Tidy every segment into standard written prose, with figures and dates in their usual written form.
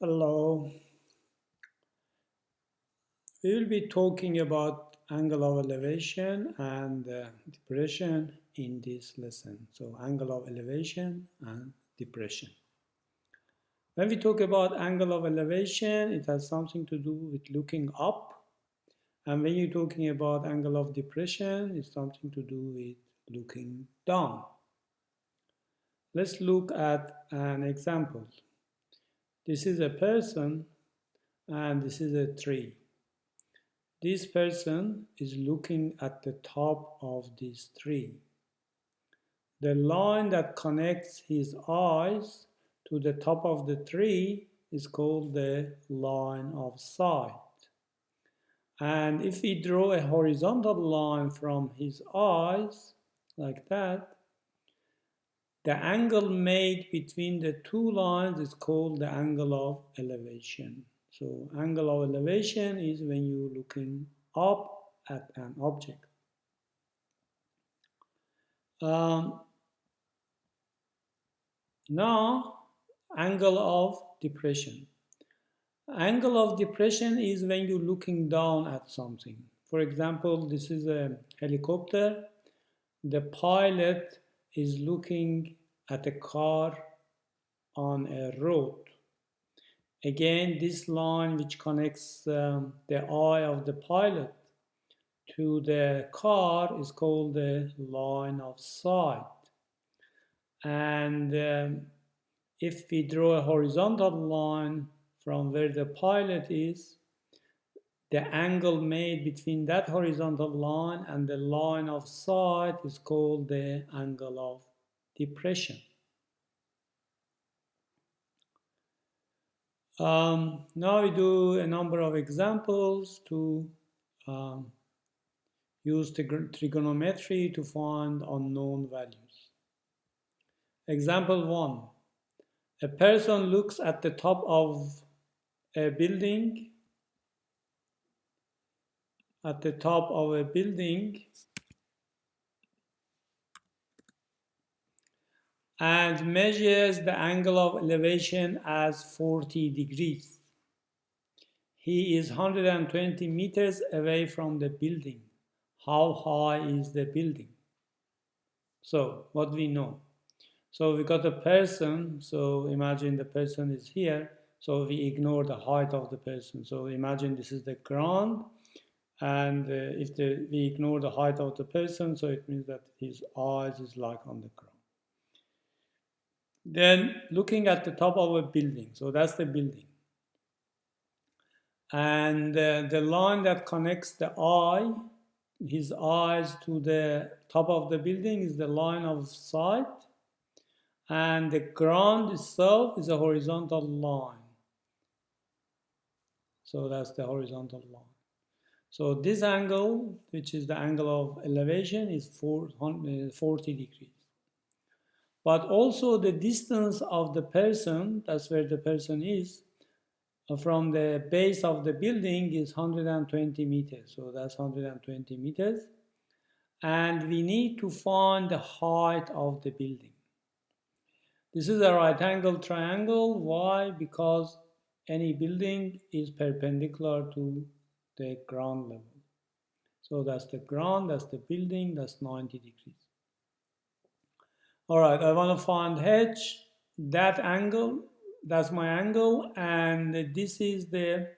Hello. We will be talking about angle of elevation and depression in this lesson. So, angle of elevation and depression. When we talk about angle of elevation, it has something to do with looking up. And when you're talking about angle of depression, it's something to do with looking down. Let's look at an example. This is a person and this is a tree. This person is looking at the top of this tree. The line that connects his eyes to the top of the tree is called the line of sight. And if we draw a horizontal line from his eyes, like that, the angle made between the two lines is called the angle of elevation. So angle of elevation is when you're looking up at an object. Now, angle of depression. Angle of depression is when you're looking down at something. For example, this is a helicopter. The pilot is looking at a car on a road. Again, this line which connects the eye of the pilot to the car is called the line of sight. And if we draw a horizontal line from where the pilot is, the angle made between that horizontal line and the line of sight is called the angle of depression. Now we do a number of examples to use trigonometry to find unknown values. Example 1. A person looks at the top of a building and measures the angle of elevation as 40 degrees. He is 120 meters away from the building. How high is the building? So, what we know? So we got a person, so imagine the person is here, so we ignore the height of the person. So imagine this is the ground, and if we ignore the height of the person, so it means that his eyes is like on the ground. Then looking at the top of a building, so that's the building. And the line that connects his eyes to the top of the building is the line of sight. And the ground itself is a horizontal line. So that's the horizontal line. So this angle, which is the angle of elevation, is 40 degrees. But also the distance of the person, that's where the person is, from the base of the building is 120 meters. So that's 120 meters. And we need to find the height of the building. This is a right angle triangle. Why? Because any building is perpendicular to the ground level. So that's the ground, that's the building, that's 90 degrees. All right, I want to find H, that angle, that's my angle, and this is the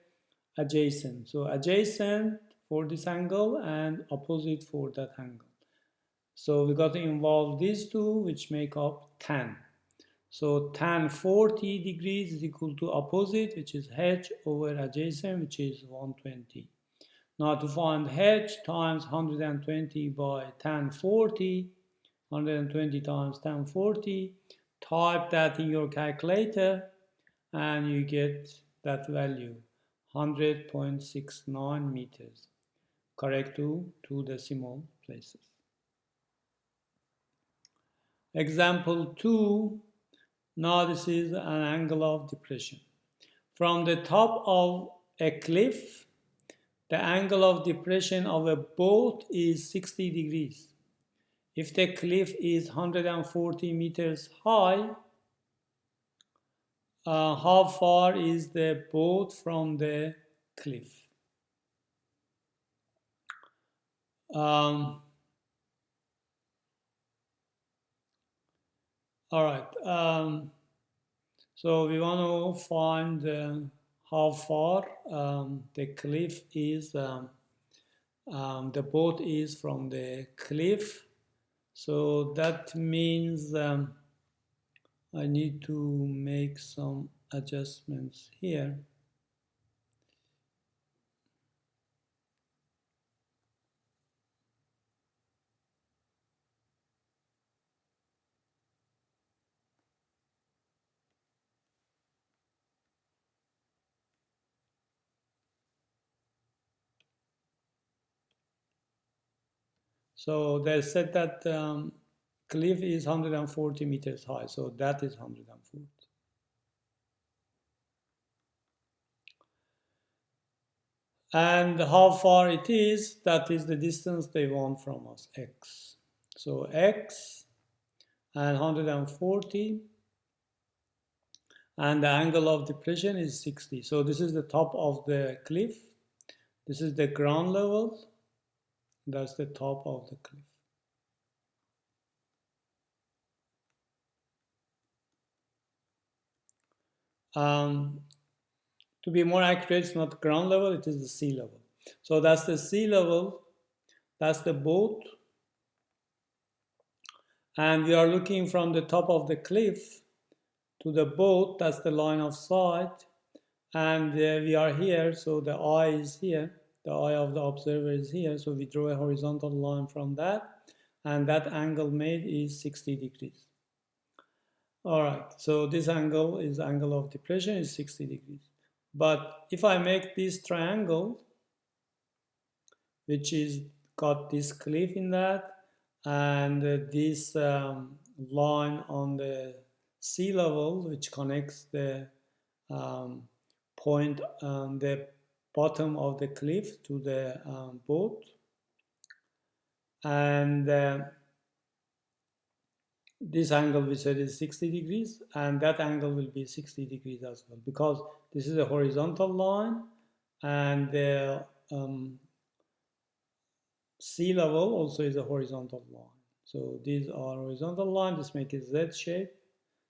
adjacent. So adjacent for this angle and opposite for that angle. So we got to involve these two, which make up tan. So tan 40 degrees is equal to opposite, which is H over adjacent, which is 120. Now to find H times 120 by tan 40, 120 times tan 40, type that in your calculator and you get that value, 100.69 meters. Correct to 2 decimal places. Example 2. Now this is an angle of depression. From the top of a cliff, the angle of depression of a boat is 60 degrees. If the cliff is 140 meters high, how far is the boat from the cliff? All right. So we want to find how far the cliff is. The boat is from the cliff. So that means I need to make some adjustments here. So they said that cliff is 140 meters high, so that is 140. And how far it is, that is the distance they want from us, x. So x and 140, and the angle of depression is 60. So this is the top of the cliff. This is the ground level. That's the top of the cliff. To be more accurate, it's not ground level, it is the sea level. So that's the sea level, that's the boat. And we are looking from the top of the cliff to the boat, that's the line of sight. And we are here, so the eye is here. The eye of the observer is here, so we draw a horizontal line from that. And that angle made is 60 degrees. All right, so this angle is angle of depression is 60 degrees. But if I make this triangle, which is got this cliff in that, and this line on the sea level, which connects the point on the bottom of the cliff to the boat, and this angle we said is 60 degrees, and that angle will be 60 degrees as well, because this is a horizontal line, and the sea level also is a horizontal line. So these are horizontal lines, this makes it Z shape.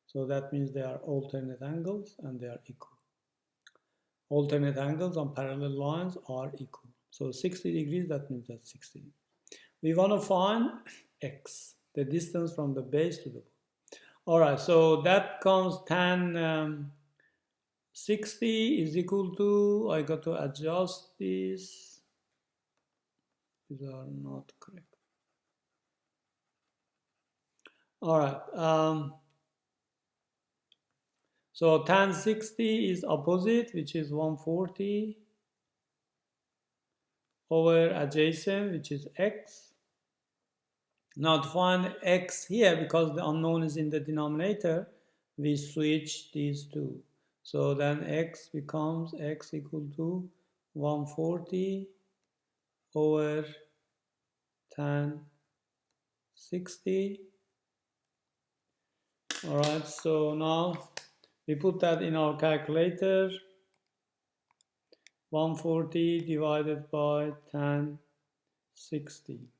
So that means they are alternate angles and they are equal. Alternate angles on parallel lines are equal. So 60 degrees, that means that's 60 degrees. We want to find x, the distance from the base to the boat. All right, so that comes tan 60 is equal to, I got to adjust this. These are not correct. All right. So tan 60 is opposite, which is 140 over adjacent, which is x. Now to find x here, because the unknown is in the denominator, we switch these two. So then x becomes x equal to 140 over tan 60. All right, so now we put that in our calculator. 140 divided by tan 60.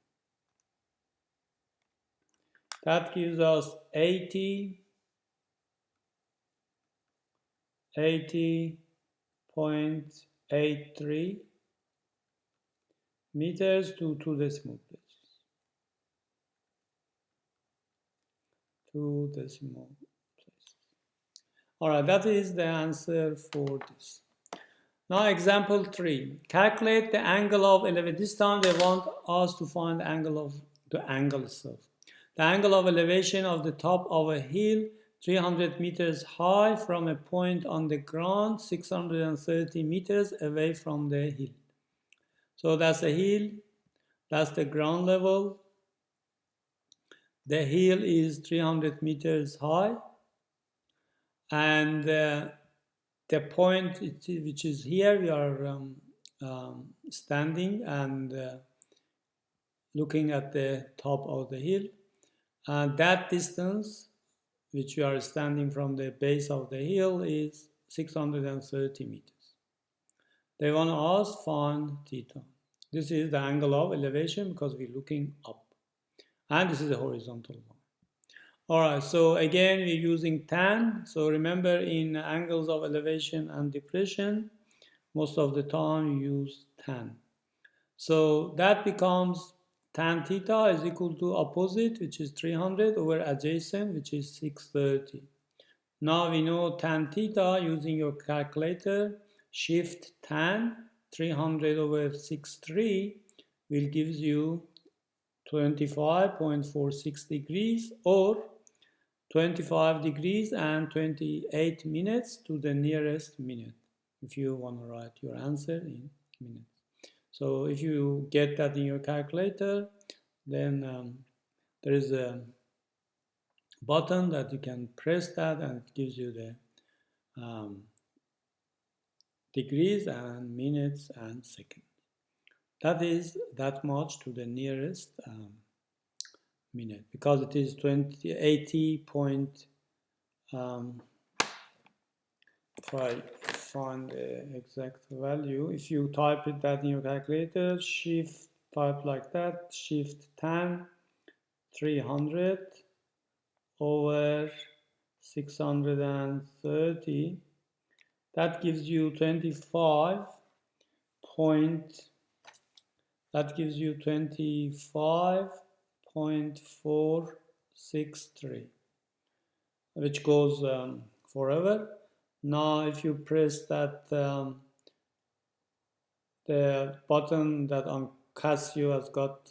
That gives us 80.83 meters to 2 decimal places. 2 decimal places. All right, that is the answer for this. Now example 3. Calculate the angle of elevation. This time they want us to find the angle of the angle itself. The angle of elevation of the top of a hill 300 meters high from a point on the ground 630 meters away from the hill. So that's a hill, that's the ground level. The hill is 300 meters high, and the point which is here, we are standing and looking at the top of the hill. And that distance which we are standing from the base of the hill, is 630 meters. They want us find theta. This is the angle of elevation because we're looking up. And this is a horizontal line. Alright, so again we're using tan. So remember, in angles of elevation and depression, most of the time you use tan. So that becomes tan theta is equal to opposite, which is 300, over adjacent, which is 630. Now we know tan theta using your calculator. Shift tan 300 over 63 will give you 25.46 degrees, or 25 degrees and 28 minutes to the nearest minute, if you want to write your answer in minutes. So if you get that in your calculator, then there is a button that you can press that, and it gives you the degrees and minutes and seconds. That is that much to the nearest minute, because it is 80 point. If I find the exact value, if you type it that in your calculator, shift type like that, shift tan 300 over 630, that gives you 25.463, which goes forever. Now if you press that the button that on Casio has got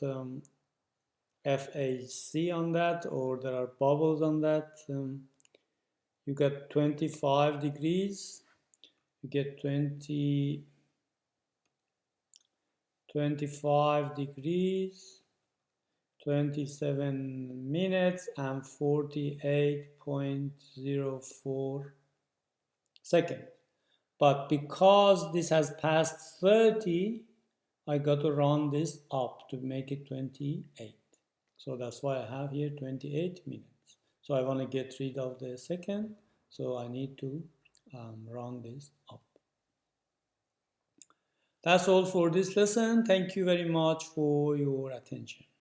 FAC on that, or there are bubbles on that, you get 25 degrees, you get 25 degrees, 27 minutes and 48.04 seconds. But because this has passed 30, I got to round this up to make it 28. So that's why I have here 28 minutes. So I want to get rid of the second, so I need to round this up. That's all for this lesson. Thank you very much for your attention.